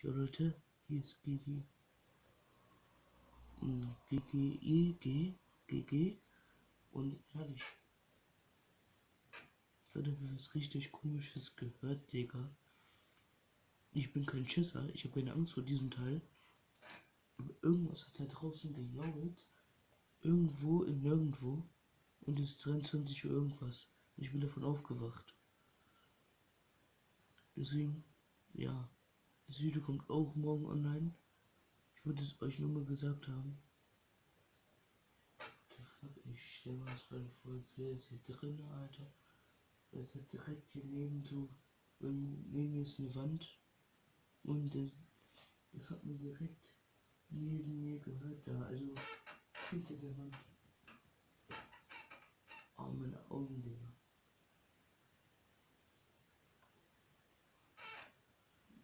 Jo Leute, hier ist Gigi. GG und ehrlich. Leute, ich habe was richtig Komisches gehört, Digga. Ich bin kein Schisser, ich habe keine Angst vor diesem Teil. Aber irgendwas hat da draußen gejault. Irgendwo in nirgendwo. Und es ist 23 Uhr irgendwas. Ich bin davon aufgewacht. Deswegen, ja. Das Video kommt auch morgen online. Ich würde es euch nur mal gesagt haben. Ich stelle mir das gerade vor, als wäre es hier drin, Alter. Es hat direkt hier neben neben mir ist eine Wand. Und das hat man direkt neben mir gehört da, also hinter der Wand. Oh, meine Augen, Digga.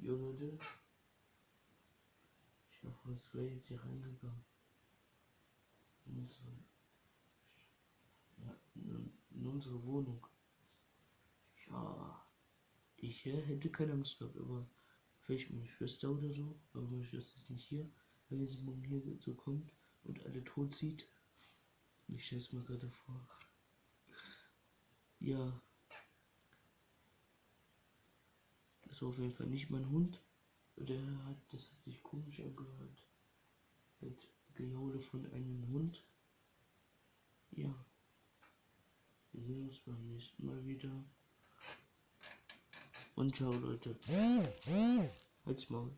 Jo Leute, ich hoffe, es wäre jetzt hier reingegangen. In unsere Wohnung. Ja, ich hätte keine Angst gehabt, aber vielleicht meine Schwester oder so. Aber meine Schwester ist nicht hier, weil sie morgen hier so kommt und alle tot sieht. Ich stelle es mir gerade vor. Ja, das war auf jeden Fall nicht mein Hund. Das hat sich komisch angehört. Als Gejaule von einem Hund. Ja. Wir sehen uns beim nächsten Mal wieder. Und ciao, Leute. Halt's Maul.